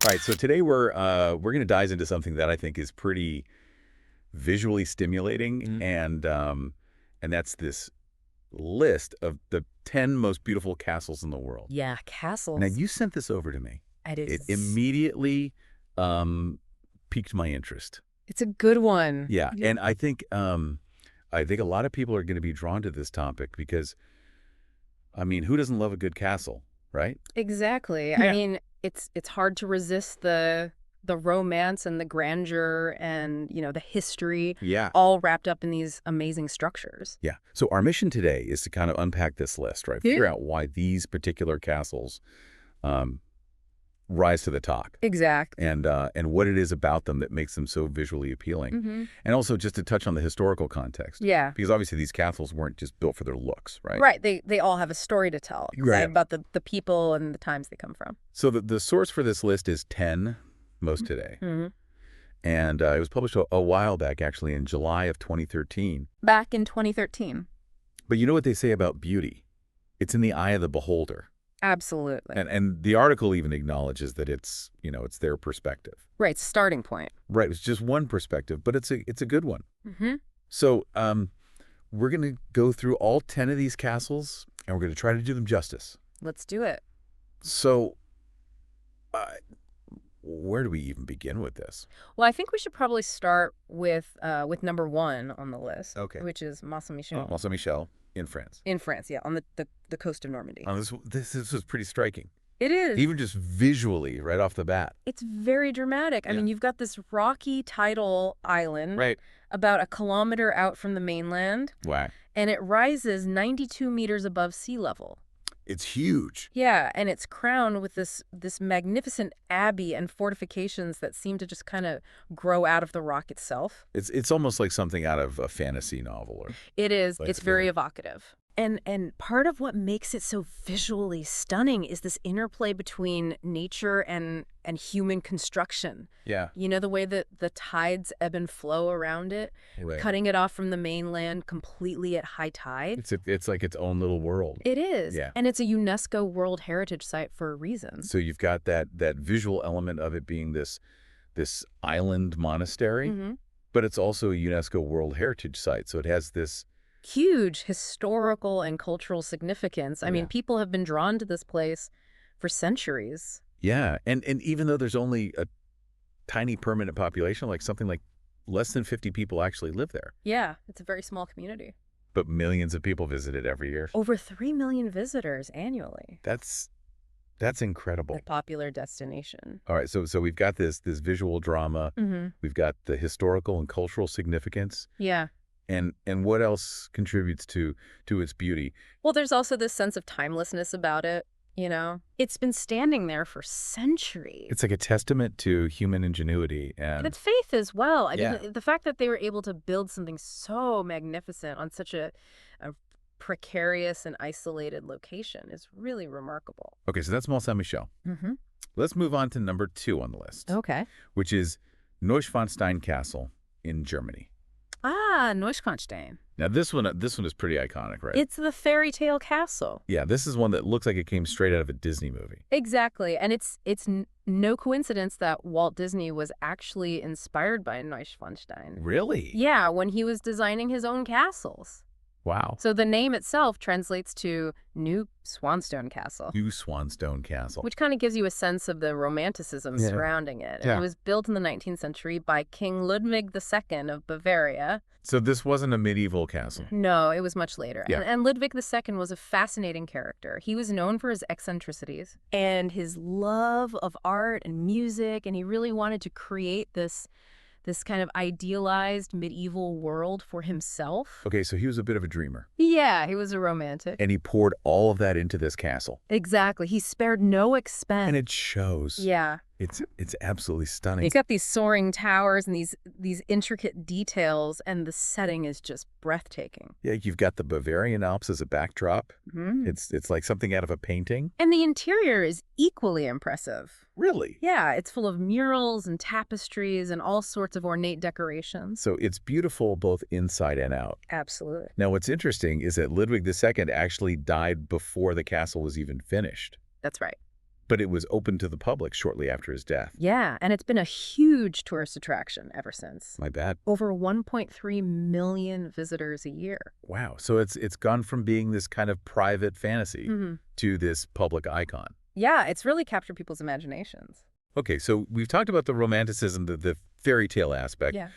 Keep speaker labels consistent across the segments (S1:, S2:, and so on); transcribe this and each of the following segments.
S1: right, so today we're going to dive into something that I think is pretty visually stimulating,
S2: Mm.
S1: and that's this list of the 10 most beautiful castles in the world.
S3: Yeah,
S1: Now,
S3: castles.
S1: you sent this over to me.
S3: It
S1: It
S3: is.
S1: immediately piqued my interest.
S3: It's a good one.
S1: Yeah, and I think a lot of people are going to be drawn to this topic because, I mean, who doesn't love a good castle, right?
S3: Exactly.
S2: Yeah.
S3: I mean, it's hard to resist the romance and the grandeur and, the history
S1: Yeah.
S3: all wrapped up in these amazing structures.
S1: Yeah. So our mission today is to kind of unpack this list, right?
S3: Yeah.
S1: Figure out why these particular castles rise to the top
S3: Exactly.
S1: and what it is about them that makes them so visually appealing.
S3: Mm-hmm.
S1: And also just to touch on the historical context.
S3: Yeah.
S1: Because obviously these castles weren't just built for their looks, right?
S3: Right. They all have a story to tell
S1: Right.
S3: about the people and the times they come from.
S1: So the source for this list is 10 Most Today.
S3: Mm-hmm.
S1: And it was published a while back, actually, in July of 2013.
S3: Back in 2013.
S1: But you know what they say about beauty? It's in the eye of the beholder.
S3: Absolutely.
S1: And the article even acknowledges that it's their perspective.
S3: Right. Starting point.
S1: Right. It's just one perspective, but it's a good one.
S3: Mm-hmm.
S1: So we're going to go through all 10 of these castles, and we're going to try to do them justice.
S3: Let's do it.
S1: So where do we even begin with this?
S3: Well, I think we should probably start with number one on the list.
S1: Okay.
S3: Which is Mont-Saint-Michel.
S1: Mont Saint-Michel in France.
S3: In France, yeah, on the coast of Normandy.
S1: This was pretty striking.
S3: It is.
S1: Even just visually, right off the bat.
S3: It's very dramatic. I
S1: Yeah.
S3: mean, you've got this rocky tidal island
S1: Right.
S3: about a kilometer out from the mainland,
S1: Wow.
S3: and it rises 92 meters above sea level.
S1: It's huge.
S3: Yeah, and it's crowned with this magnificent abbey and fortifications that seem to just kind of grow out of the rock itself.
S1: It's almost like something out of a fantasy novel. Or
S3: It is.
S1: Like
S3: It's very
S1: very-
S3: evocative. And part of what makes it so visually stunning is this interplay between nature and human construction.
S1: Yeah.
S3: You know, the way that the tides ebb and flow around it,
S1: Right.
S3: cutting it off from the mainland completely at high tide.
S1: It's like its own little world.
S3: It is.
S1: Yeah.
S3: And it's a UNESCO World Heritage Site for a reason.
S1: So you've got that visual element of it being this island monastery,
S3: Mm-hmm.
S1: but it's also a UNESCO World Heritage Site. So it has this.
S3: Huge historical and cultural significance. I mean,
S1: Yeah.
S3: people have been drawn to this place for centuries.
S1: Yeah. And even though there's only a tiny permanent population, like something like less than 50 people actually live there,
S3: Yeah, it's a very small community.
S1: but millions of people visit it every year.
S3: Over 3 million visitors annually.
S1: That's incredible.
S3: A popular destination.
S1: All right. So we've got this visual drama.
S3: Mm-hmm.
S1: We've got the historical and cultural significance.
S3: Yeah.
S1: And what else contributes to its beauty?
S3: Well, there's also this sense of timelessness about it, It's been standing there for centuries.
S1: It's like a testament to human ingenuity
S3: And
S1: and
S3: it's faith as well. I
S1: Yeah.
S3: mean, the fact that they were able to build something so magnificent on such a precarious and isolated location is really remarkable.
S1: okay, so that's Mont Saint-Michel.
S3: Mm-hmm.
S1: Let's move on to number 2 on the list,
S3: Okay.
S1: which is Neuschwanstein Castle in Germany.
S3: Ah, Neuschwanstein.
S1: Now this one is pretty iconic, right?
S3: It's the fairy tale castle.
S1: Yeah, this is one that looks like it came straight out of a Disney movie.
S3: Exactly. And it's no coincidence that Walt Disney was actually inspired by Neuschwanstein.
S1: Really?
S3: Yeah, when he was designing his own castles.
S1: Wow.
S3: So the name itself translates to New Swanstone Castle,
S1: New Swanstone Castle.
S3: which kind of gives you a sense of the romanticism
S1: Yeah.
S3: surrounding it.
S1: Yeah.
S3: It was built in the 19th century by King Ludwig II of Bavaria.
S1: So this wasn't a medieval castle.
S3: No, it was much later.
S1: Yeah.
S3: And Ludwig II was a fascinating character. He was known for his eccentricities and his love of art and music, and he really wanted to create this kind of idealized medieval world for himself.
S1: Okay, so he was a bit of a dreamer,
S3: Yeah, he was a romantic.
S1: and he poured all of that into this castle,
S3: Exactly. He spared no expense.
S1: and it shows.
S3: Yeah.
S1: It's absolutely stunning.
S3: He's got these soaring towers and these intricate details, and the setting is just breathtaking.
S1: Yeah, you've got the Bavarian Alps as a backdrop.
S3: Mhm.
S1: It's like something out of a painting.
S3: And the interior is equally impressive.
S1: Really?
S3: Yeah, it's full of murals and tapestries and all sorts of ornate decorations.
S1: So it's beautiful both inside and out.
S3: Absolutely.
S1: Now, what's interesting is that Ludwig II actually died before the castle was even finished.
S3: That's right.
S1: But it was open to the public shortly after his death.
S3: Yeah, and it's been a huge tourist attraction ever since.
S1: My bad.
S3: Over 1.3 million visitors a year.
S1: Wow. So it's gone from being this kind of private fantasy to this public icon.
S3: Yeah, it's really captured people's imaginations.
S1: Okay, so we've talked about the romanticism, the fairy tale aspect.
S3: Yeah.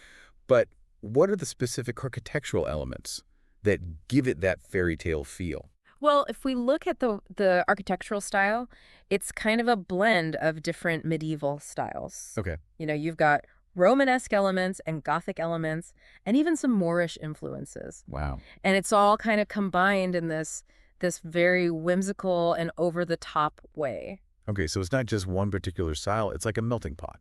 S1: But what are the specific architectural elements that give it that fairy tale feel?
S3: Well, if we look at the architectural style, it's kind of a blend of different medieval styles.
S1: Okay.
S3: You know, you've got Romanesque elements and Gothic elements, and even some Moorish influences.
S1: Wow.
S3: And it's all kind of combined in this very whimsical and over-the-top way.
S1: Okay, so it's not just one particular style, it's like a melting pot.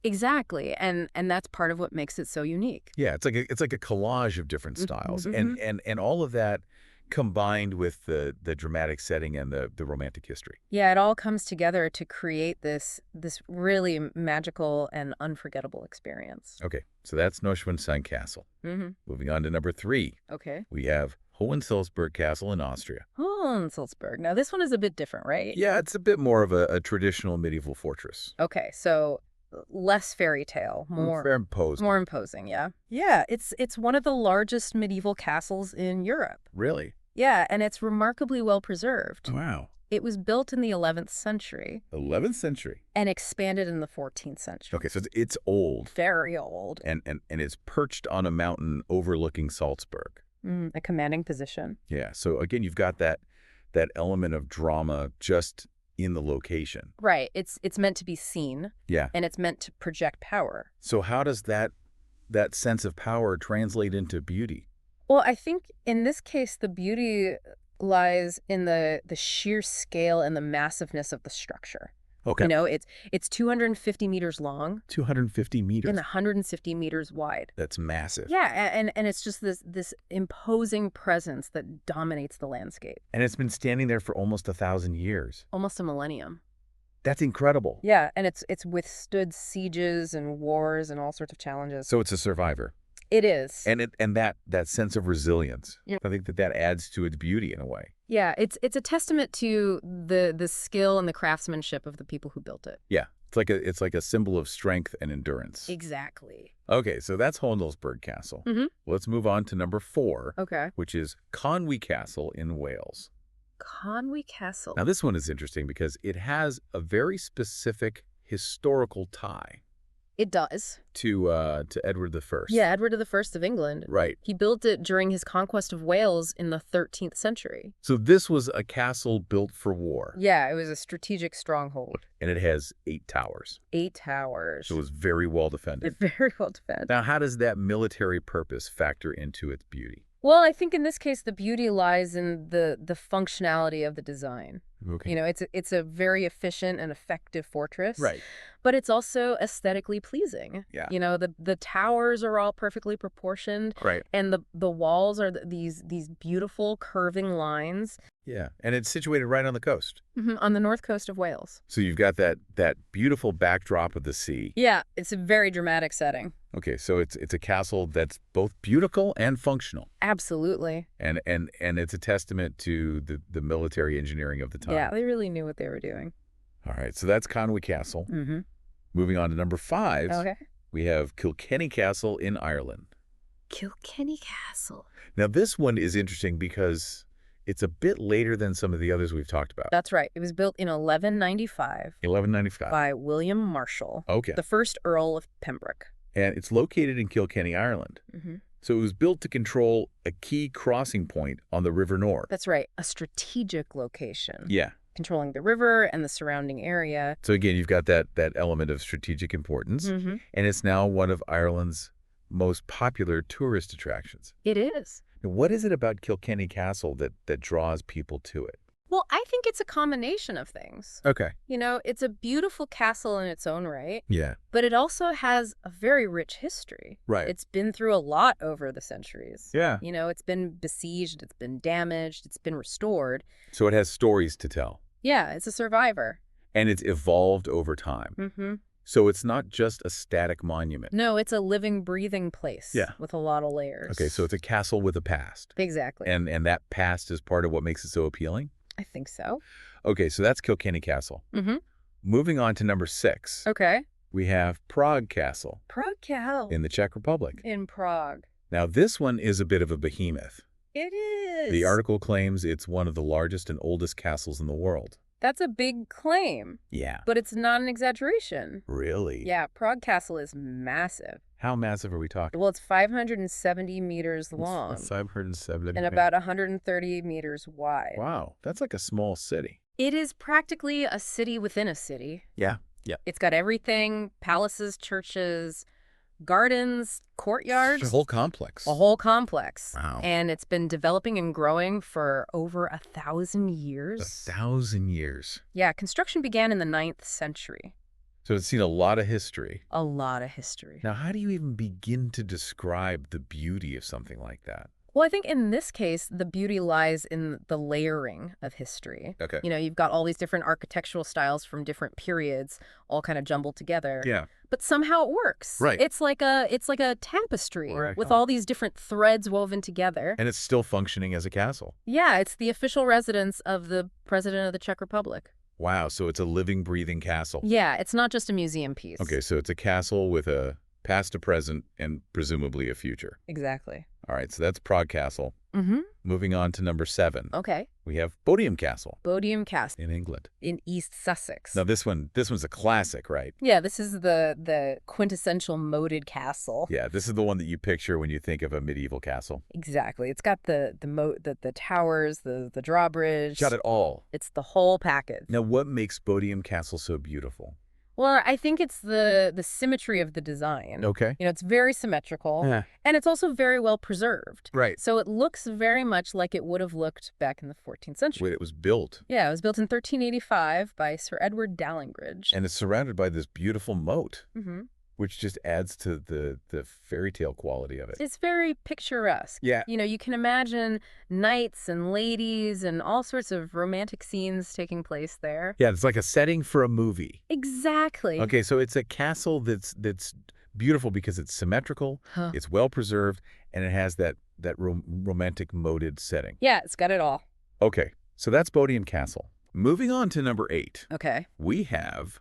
S3: Exactly, and that's part of what makes it so unique.
S1: Yeah, it's like a collage of different styles. And all of that combined with the dramatic setting and the romantic history.
S3: Yeah, it all comes together to create this really magical and unforgettable experience.
S1: Okay, so that's Neuschwanstein Castle. Moving on to number 3.
S3: Okay.
S1: We have Hohensalzburg Castle in Austria.
S3: Hohensalzburg. Now, this one is a bit different, right?
S1: Yeah, it's a bit more of a traditional medieval fortress.
S3: Okay, so less fairy tale, more
S1: imposing.
S3: more imposing, yeah. Yeah, it's one of the largest medieval castles in Europe.
S1: Really?
S3: Yeah, and it's remarkably well preserved.
S1: Wow.
S3: It was built in the 11th century
S1: 11th century.
S3: and expanded in the 14th century.
S1: Okay, so it's old.
S3: Very old.
S1: And it's perched on a mountain overlooking Salzburg.
S3: A commanding position.
S1: Yeah, so again, you've got that element of drama just in the location.
S3: Right. It's meant to be seen.
S1: Yeah.
S3: And it's meant to project power.
S1: So how does that sense of power translate into beauty?
S3: Well, I think in this case, the beauty lies in the sheer scale and the massiveness of the structure.
S1: Okay.
S3: You know, it's 250 meters long
S1: 250 meters.
S3: and 150 meters wide.
S1: That's massive.
S3: Yeah, and it's just this imposing presence that dominates the landscape.
S1: And it's been standing there for almost 1,000 years.
S3: Almost a millennium.
S1: That's incredible.
S3: Yeah, and it's withstood sieges and wars and all sorts of challenges.
S1: So it's a survivor.
S3: It is.
S1: And that sense of resilience.
S3: Yeah.
S1: I think that adds to its beauty in a way.
S3: Yeah, it's a testament to the skill and the craftsmanship of the people who built it.
S1: Yeah. It's like a symbol of strength and endurance.
S3: Exactly.
S1: Okay, so that's Hohensalzburg Castle. Let's move on to number 4,
S3: Okay.
S1: which is Conwy Castle in Wales.
S3: Conwy Castle.
S1: Now, this one is interesting because it has a very specific historical tie
S3: It does.
S1: to Edward I.
S3: Yeah, Edward I of England.
S1: Right.
S3: He built it during his conquest of Wales in the 13th century.
S1: So this was a castle built for war.
S3: Yeah, it was a strategic stronghold.
S1: And it has 8 towers.
S3: 8 towers.
S1: So it was very well defended.
S3: Very well defended.
S1: Now, how does that military purpose factor into its beauty?
S3: Well, I think in this case, the beauty lies in the functionality of the design.
S1: Okay.
S3: You know, it's a very efficient and effective fortress.
S1: Right.
S3: But it's also aesthetically pleasing.
S1: Yeah.
S3: You know, the towers are all perfectly proportioned.
S1: Right.
S3: And the walls are these beautiful curving lines.
S1: Yeah. And it's situated right on the coast.
S3: On the north coast of Wales.
S1: So you've got that beautiful backdrop of the sea.
S3: Yeah, it's a very dramatic setting.
S1: Okay, so it's a castle that's both beautiful and functional.
S3: Absolutely.
S1: And it's a testament to the military engineering of the time.
S3: Yeah, they really knew what they were doing.
S1: All right, so that's Conwy Castle. Moving on to number 5,
S3: Okay.
S1: we have Kilkenny Castle in Ireland.
S3: Kilkenny Castle.
S1: Now, this one is interesting because it's a bit later than some of the others we've talked about.
S3: That's right. It was built in 1195
S1: 1195.
S3: by William Marshall,
S1: Okay.
S3: the first Earl of Pembroke.
S1: And it's located in Kilkenny, Ireland. So it was built to control a key crossing point on the River Nore.
S3: That's right. A strategic location.
S1: Yeah.
S3: Controlling the river and the surrounding area.
S1: So again, you've got that element of strategic importance. And it's now one of Ireland's most popular tourist attractions.
S3: It is.
S1: Now, what is it about Kilkenny Castle that draws people to it?
S3: Well, I think it's a combination of things.
S1: Okay.
S3: You know, it's a beautiful castle in its own right,
S1: Yeah.
S3: but it also has a very rich history.
S1: Right.
S3: It's been through a lot over the centuries.
S1: Yeah.
S3: You know, it's been besieged, it's been damaged, it's been restored.
S1: So it has stories to tell.
S3: Yeah, it's a survivor.
S1: And it's evolved over time. So it's not just a static monument.
S3: No, it's a living, breathing place.
S1: Yeah.
S3: With a lot of layers.
S1: Okay, so it's a castle with a past.
S3: Exactly.
S1: And that past is part of what makes it so appealing?
S3: I think so.
S1: Okay, so that's Kilkenny Castle.
S3: Mm-hmm.
S1: Moving on to number 6,
S3: Okay.
S1: we have Prague Castle
S3: Prague
S1: in the Czech Republic.
S3: in Prague.
S1: Now, this one is a bit of a behemoth.
S3: It is.
S1: The article claims it's one of the largest and oldest castles in the world.
S3: That's a big claim,
S1: Yeah.
S3: but it's not an exaggeration.
S1: Really?
S3: Yeah, Prague Castle is massive.
S1: How massive are we talking?
S3: Well, it's 570 meters long
S1: 570.
S3: and about 130 meters wide.
S1: Wow, that's like a small city.
S3: It is practically a city within a city.
S1: Yeah.
S3: It's got everything: palaces, churches, gardens, courtyards.
S1: It's a whole complex.
S3: A whole complex.
S1: Wow.
S3: And it's been developing and growing for over 1,000 years.
S1: 1,000 years.
S3: Yeah, construction began in the 9th century.
S1: So it's seen a lot of history.
S3: A lot of history.
S1: Now, how do you even begin to describe the beauty of something like that?
S3: Well, I think in this case, the beauty lies in the layering of history.
S1: Okay.
S3: You know, you've got all these different architectural styles from different periods all kind of jumbled together.
S1: Yeah.
S3: But somehow it works.
S1: Right.
S3: It's like a tapestry
S1: Or a
S3: with
S1: home.
S3: all these different threads woven together.
S1: And it's still functioning as a castle.
S3: Yeah, it's the official residence of the president of the Czech Republic.
S1: Wow, so it's a living, breathing castle.
S3: Yeah, it's not just a museum piece.
S1: Okay, so it's a castle with a past, a present, and presumably a future.
S3: Exactly.
S1: All right, so that's Prague Castle.
S3: Mm-hmm.
S1: Moving on to number 7,
S3: Okay.
S1: we have Bodiam Castle
S3: Bodiam Castle
S1: in England.
S3: in East Sussex.
S1: Now, this one's a classic, right?
S3: Yeah, this is the quintessential moated castle.
S1: Yeah, this is the one that you picture when you think of a medieval castle.
S3: Exactly. It's got the moat, the towers, the drawbridge.
S1: Got it all.
S3: It's the whole package.
S1: Now, what makes Bodiam Castle so beautiful?
S3: Well, I think it's the symmetry of the design.
S1: Okay.
S3: You know, it's very symmetrical,
S1: Yeah.
S3: and it's also very well preserved.
S1: Right.
S3: So it looks very much like it would have looked back in the 14th century.
S1: When it was built.
S3: Yeah, it was built in 1385 by Sir Edward Dallingridge.
S1: And it's surrounded by this beautiful moat,
S3: Mm-hmm.
S1: which just adds to the fairy tale quality of it.
S3: It's very picturesque.
S1: Yeah.
S3: You know, you can imagine knights and ladies and all sorts of romantic scenes taking place there.
S1: Yeah, it's like a setting for a movie.
S3: Exactly.
S1: Okay, so it's a castle that's beautiful because it's symmetrical,
S3: Huh.
S1: it's well preserved, and it has that romantic moated setting.
S3: Yeah, it's got it all.
S1: Okay, so that's Bodiam Castle. Moving on to number 8,
S3: Okay.
S1: we have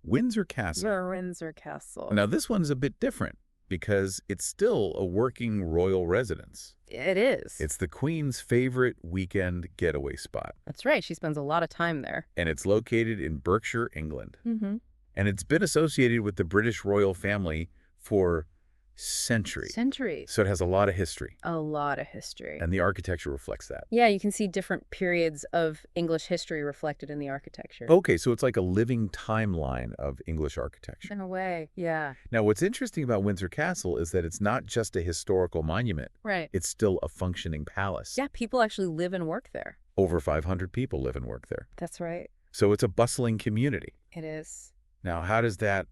S1: Windsor Castle.
S3: Windsor Castle.
S1: Now, this one's a bit different because it's still a working royal residence.
S3: It is.
S1: It's the Queen's favorite weekend getaway spot,
S3: That's right. She spends a lot of time there.
S1: and it's located in Berkshire, England.
S3: Mm-hmm.
S1: And it's been associated with the British royal family for centuries.
S3: Centuries.
S1: So it has a lot of history,
S3: A lot of history.
S1: and the architecture reflects that.
S3: Yeah, you can see different periods of English history reflected in the architecture.
S1: Okay, so it's like a living timeline of English architecture.
S3: In a way, yeah.
S1: Now, what's interesting about Windsor Castle is that it's not just a historical monument.
S3: Right.
S1: It's still a functioning palace.
S3: Yeah, people actually live and work there.
S1: Over 500 people live and work there.
S3: That's right.
S1: So it's a bustling community.
S3: It is.
S1: Now, how does that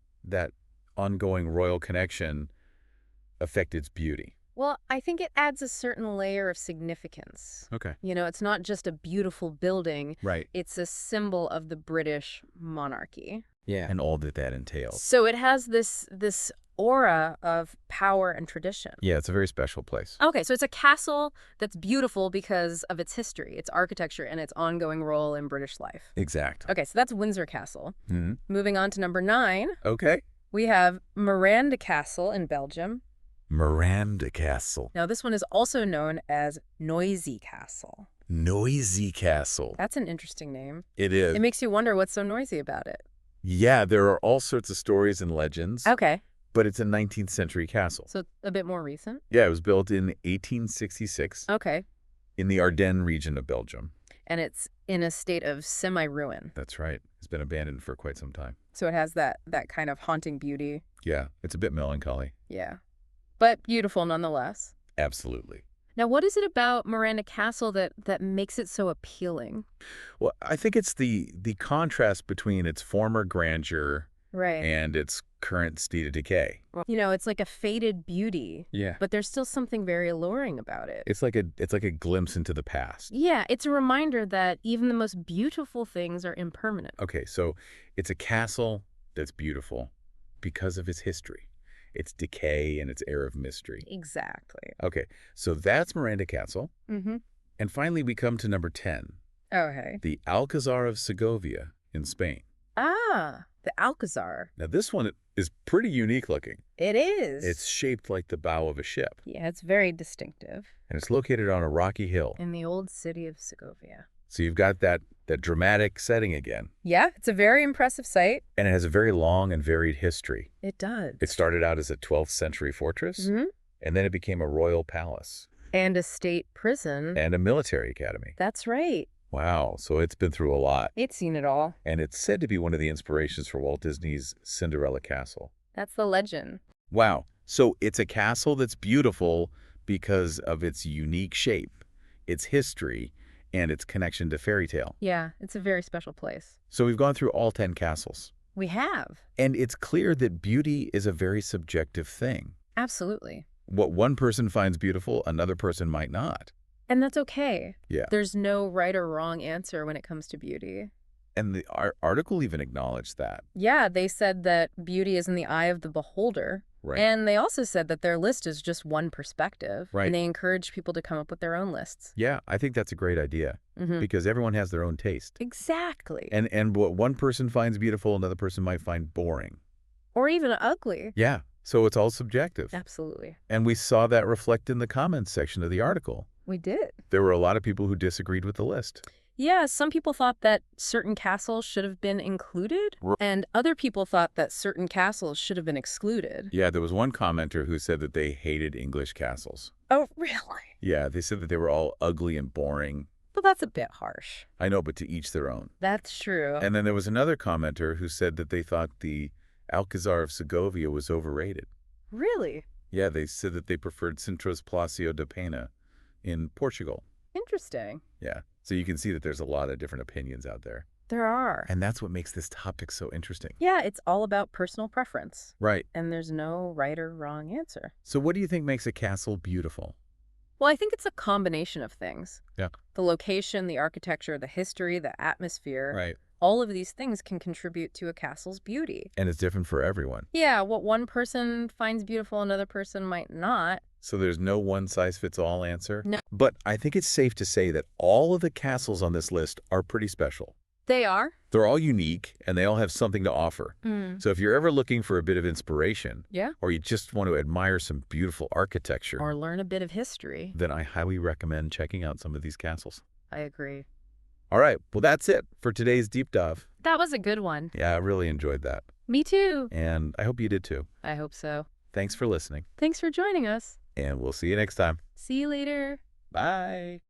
S1: ongoing royal connection affect its beauty?
S3: Well, I think it adds a certain layer of significance.
S1: Okay.
S3: You know, it's not just a beautiful building.
S1: Right.
S3: It's a symbol of the British monarchy.
S1: Yeah. And all that entails.
S3: So it has this aura of power and tradition.
S1: Yeah, it's a very special place.
S3: Okay, so it's a castle that's beautiful because of its history, its architecture, and its ongoing role in British life.
S1: Exact.
S3: Okay, so that's Windsor Castle.
S1: Mm-hmm.
S3: Moving on to number 9,
S1: Okay.
S3: we have Miranda Castle in Belgium.
S1: Miranda Castle.
S3: Now, this one is also known as Noisy Castle.
S1: Noisy Castle.
S3: That's an interesting name.
S1: It is.
S3: It makes you wonder what's so noisy about it.
S1: Yeah, there are all sorts of stories and legends,
S3: Okay,
S1: but it's a 19th century castle.
S3: so a bit more recent.
S1: Yeah, it was built in 1866
S3: Okay,
S1: in the Ardennes region of Belgium.
S3: and it's in a state of semi-ruin.
S1: That's right. It's been abandoned for quite some time.
S3: So it has that kind of haunting beauty.
S1: Yeah, it's a bit melancholy.
S3: Yeah, but beautiful nonetheless.
S1: Absolutely.
S3: Now, what is it about Miranda Castle that makes it so appealing?
S1: Well, I think it's the contrast between its former grandeur
S3: Right.
S1: and its current state of decay.
S3: You know, it's like a faded beauty,
S1: Yeah.
S3: but there's still something very alluring about it.
S1: It's like a glimpse into the past.
S3: Yeah, it's a reminder that even the most beautiful things are impermanent.
S1: Okay, so it's a castle that's beautiful because of its history, its decay, and its air of mystery.
S3: Exactly.
S1: Okay, so that's Miranda Castle.
S3: Mm-hmm.
S1: And finally, we come to number 10.
S3: Okay.
S1: The Alcazar of Segovia in Spain.
S3: Ah, the Alcazar.
S1: Now, this one is pretty unique looking.
S3: It is.
S1: It's shaped like the bow of a ship,
S3: Yeah, it's very distinctive.
S1: and it's located on a rocky hill.
S3: In the old city of Segovia.
S1: So you've got that dramatic setting again,
S3: Yeah, it's a very impressive site.
S1: and it has a very long and varied history.
S3: It does.
S1: It started out as a 12th century fortress,
S3: Mhm.
S1: and then it became a royal palace
S3: And a state prison.
S1: and a military academy.
S3: That's right.
S1: Wow, so it's been through a lot.
S3: It's seen it all.
S1: And it's said to be one of the inspirations for Walt Disney's Cinderella Castle.
S3: That's the legend.
S1: Wow, so it's a castle that's beautiful because of its unique shape, its history, and its connection to fairy tale.
S3: Yeah, it's a very special place.
S1: So we've gone through all 10 castles.
S3: We have.
S1: And it's clear that beauty is a very subjective thing.
S3: Absolutely.
S1: What one person finds beautiful, another person might not.
S3: And that's okay.
S1: Yeah.
S3: There's no right or wrong answer when it comes to beauty.
S1: And the article even acknowledged that.
S3: Yeah, they said that beauty is in the eye of the beholder.
S1: Right.
S3: And they also said that their list is just one perspective.
S1: Right.
S3: And they encourage people to come up with their own lists.
S1: Yeah, I think that's a great idea
S3: Mhm.
S1: because everyone has their own taste.
S3: Exactly.
S1: And what one person finds beautiful, another person might find boring.
S3: Or even ugly.
S1: Yeah, so it's all subjective.
S3: Absolutely.
S1: And we saw that reflect in the comments section of the article.
S3: We did.
S1: There were a lot of people who disagreed with the list.
S3: Yeah, some people thought that certain castles should have been included,
S1: R-
S3: and other people thought that certain castles should have been excluded.
S1: Yeah, there was one commenter who said that they hated English castles.
S3: Oh, really?
S1: Yeah, they said that they were all ugly and boring.
S3: But that's a bit harsh.
S1: I know, but to each their own.
S3: That's true.
S1: And then there was another commenter who said that they thought the Alcazar of Segovia was overrated.
S3: Really?
S1: Yeah, they said that they preferred Sintrós Palácio da Pena in Portugal.
S3: Interesting.
S1: Yeah, so you can see that there's a lot of different opinions out there.
S3: There are.
S1: And that's what makes this topic so interesting.
S3: Yeah, it's all about personal preference,
S1: Right.
S3: and there's no right or wrong answer.
S1: So what do you think makes a castle beautiful?
S3: Well, I think it's a combination of things.
S1: Yeah.
S3: The location, the architecture, the history, the atmosphere.
S1: Right.
S3: All of these things can contribute to a castle's beauty.
S1: And it's different for everyone.
S3: Yeah, what one person finds beautiful, another person might not.
S1: So there's no one-size-fits-all answer?
S3: No.
S1: But I think it's safe to say that all of the castles on this list are pretty special.
S3: They are.
S1: They're all unique, and they all have something to offer.
S3: Mm.
S1: So if you're ever looking for a bit of inspiration,
S3: Yeah.
S1: or you just want to admire some beautiful architecture,
S3: Or learn a bit of history.
S1: then I highly recommend checking out some of these castles.
S3: I agree.
S1: All right, well, that's it for today's Deep Dive.
S3: That was a good one.
S1: Yeah, I really enjoyed that.
S3: Me too.
S1: And I hope you did too.
S3: I hope so.
S1: Thanks for listening,
S3: Thanks for joining us.
S1: and we'll see you next time.
S3: See you later.
S1: Bye.